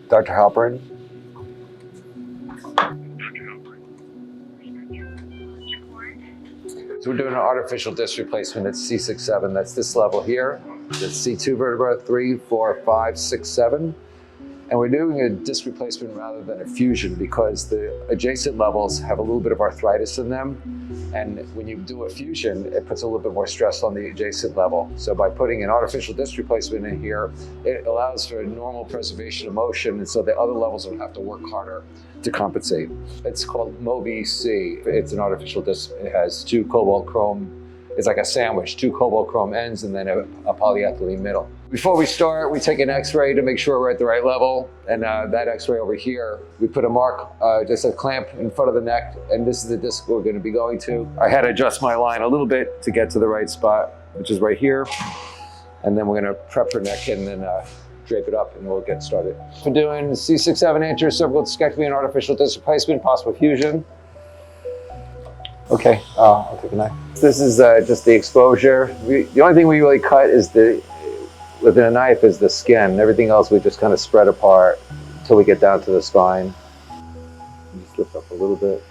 Dr. Halperin. So we're doing an artificial disc replacement at C6-7. That's this level here. That's C2 vertebra, 3, 4, 5, 6, 7. And we're doing a disc replacement rather than a fusion because the adjacent levels have a little bit of arthritis in them. And when you do a fusion, it puts a little bit more stress on the adjacent level. So by putting an artificial disc replacement in here, it allows for a normal preservation of motion, and so the other levels don't have to work harder to compensate. It's called Mobi-C. It's an artificial disc. It has 2 cobalt chrome. It's like a sandwich, 2 cobalt chrome ends and then a polyethylene middle. Before we start, we take an x-ray to make sure we're at the right level. And that x-ray over here, we put a mark, just a clamp in front of the neck, and this is the disc we're gonna be going to. I had to adjust my line a little bit to get to the right spot, which is right here. And then we're gonna prep her neck and then drape it up and we'll get started. We're doing C6-7 anterior cervical discectomy and artificial disc replacement, possible fusion. Okay, I'll take a knife. This is just the exposure. The only thing we really cut is with a knife is the skin. Everything else we just kind of spread apart until we get down to the spine. Just lift up a little bit.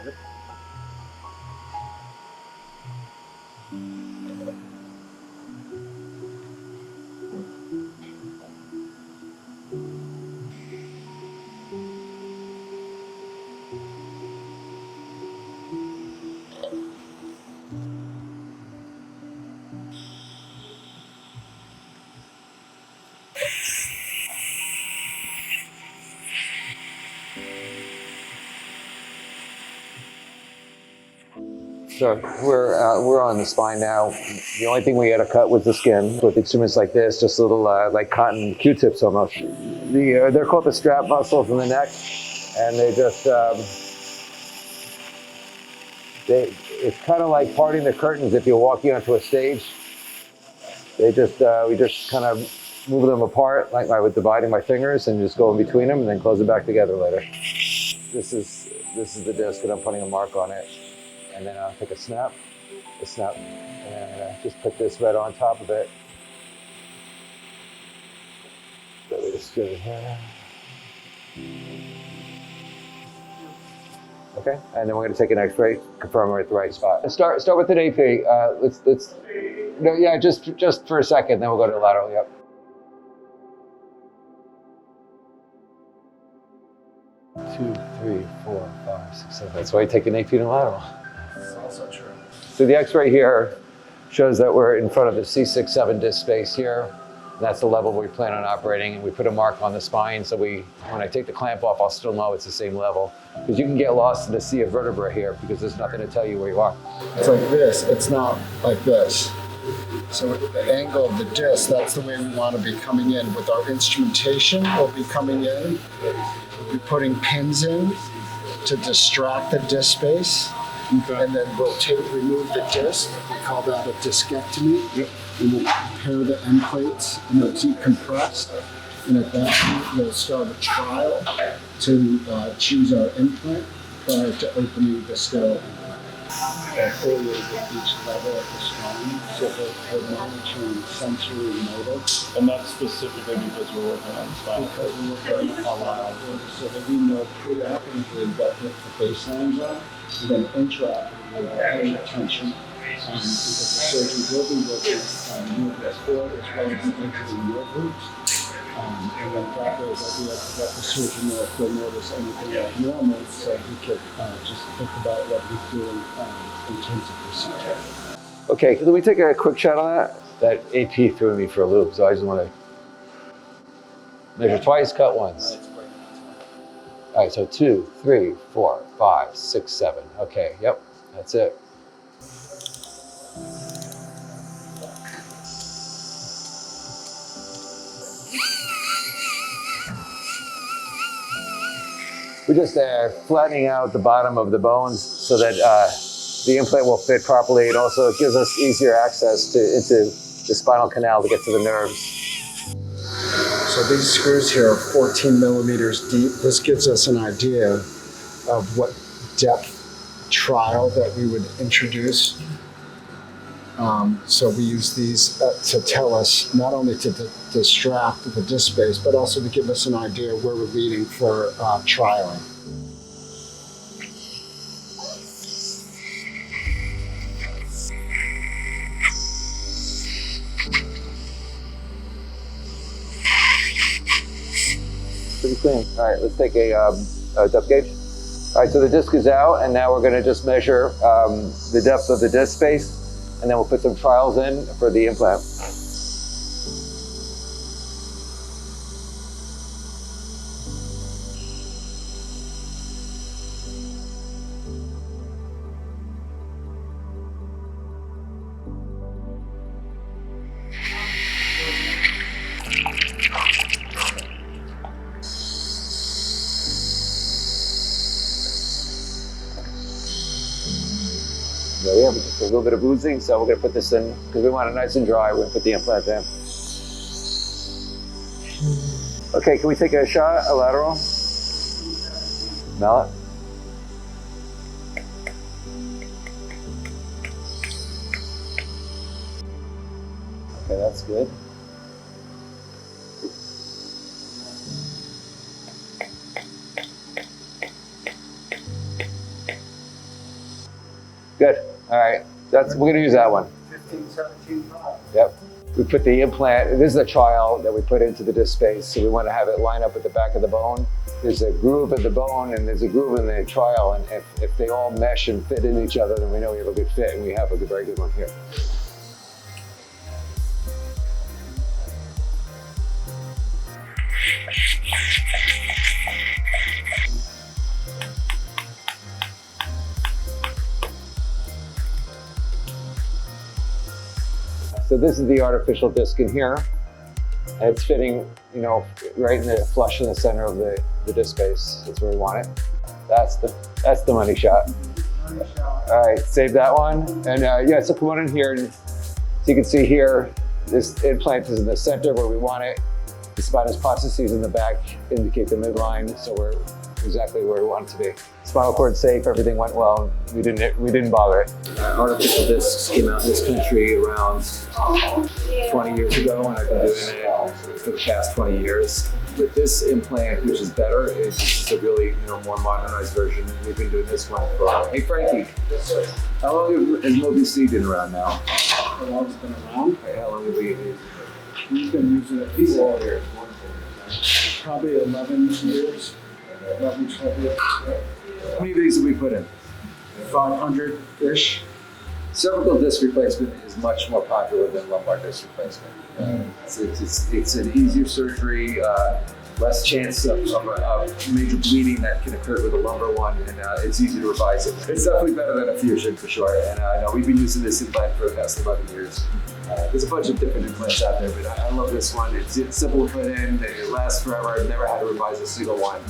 So we're on the spine now. The only thing we had to cut was the skin with instruments like this, just little like cotton Q-tips almost. They're called the strap muscles in the neck, and they just it's kind of like parting the curtains if you're walking onto a stage. We just kind of move them apart like I was dividing my fingers and just go in between them and then close it back together later. This is the disc, and I'm putting a mark on it. And then I'll take a snap, and just put this right on top of it. So we just get it here. Okay, and then we're going to take an X-ray, confirm we're at the right spot. And start with an AP. Just for a second, then we'll go to the lateral. Yep. 2, 3, 4, 5, 6, 7. That's why you take an AP and lateral. That's also true. So the X-ray here shows that we're in front of the C6-7 disc space here. And that's the level we plan on operating, and we put a mark on the spine so when I take the clamp off, I'll still know it's the same level. Because you can get lost in the sea of vertebra here because there's nothing to tell you where you are. It's like this, it's not like this. So the angle of the disc, that's the way we want to be coming in. With our instrumentation, we'll be coming in, we'll be putting pins in to distract the disc space. Okay. And then we'll remove the disc. We call that a discectomy. Yep. And we'll prepare the end plates and they'll decompress. And at that point, we'll start a trial to choose our implant prior to opening the skull. Earlier with each level of the spine, so we're monitoring sensory and motor. And that's specifically because we're working on spine. Because we're working on spine, so that we know preoperatively what the baselines are, and then intraoperatively paying attention. Because the surgeon will be working on movement forward as well as into the nerve roots. And then that way that we have to let the surgeon know if they'll notice anything abnormal, so he could just think about what he's doing in terms of procedure. Okay, can we take a quick shot on that? That AP threw me for a loop, so I just want to measure twice, cut once. All right, so 2, 3, 4, 5, 6, 7. Okay, yep, that's it. We're just flattening out the bottom of the bones so that the implant will fit properly. And also it gives us easier access into the spinal canal to get to the nerves. So these screws here are 14 millimeters deep. This gives us an idea of what depth trial that we would introduce. So we use these to tell us not only to distract the disc space, but also to give us an idea where we're leading for trialing. Pretty clean. All right, let's take a depth gauge. All right, so the disc is out, and now we're going to just measure the depth of the disc space, and then we'll put some trials in for the implant. There we have just a little bit of oozing, so we're going to put this in because we want it nice and dry. We're going to put the implant in. Okay, can we take a shot, a lateral? Smell it. Okay, that's good. Good. All right. We're going to use that one. 15-17-5. Yep. We put the implant, this is a trial that we put into the disc space, so we want to have it line up with the back of the bone. There's a groove in the bone and there's a groove in the trial, and if they all mesh and fit in each other, then we know we have a good fit, and we have a very good one here. So this is the artificial disc in here, and it's fitting, you know, right in the flush in the center of the disc space. That's where we want it. That's the money shot. All right, save that one. And yeah, so come on in here, and so you can see here, this implant is in the center where we want it. The spinous processes in the back indicate the midline, so we're exactly where we want it to be. Spinal cord safe, everything went well. We didn't bother it. Artificial discs came out in this country around 20 years ago, and I've been doing it for the past 20 years. With this implant, which is better, it's a really more modernized version. We've been doing this one for, hey Frankie, how long has Mobi-C been around now? How long has it been around? How long have we used it? We've been using it for probably 11 years. 11, 12 years. How many of these have we put in? 500-ish. Cervical disc replacement is much more popular than lumbar disc replacement. It's an easier surgery, less chance of major bleeding that can occur with a lumbar one, and it's easy to revise it. It's definitely better than a fusion for sure, and I know we've been using this implant for the past 11 years. There's a bunch of different implants out there, but I love this one. It's simple to put in, it lasts forever. I've never had to revise a single one.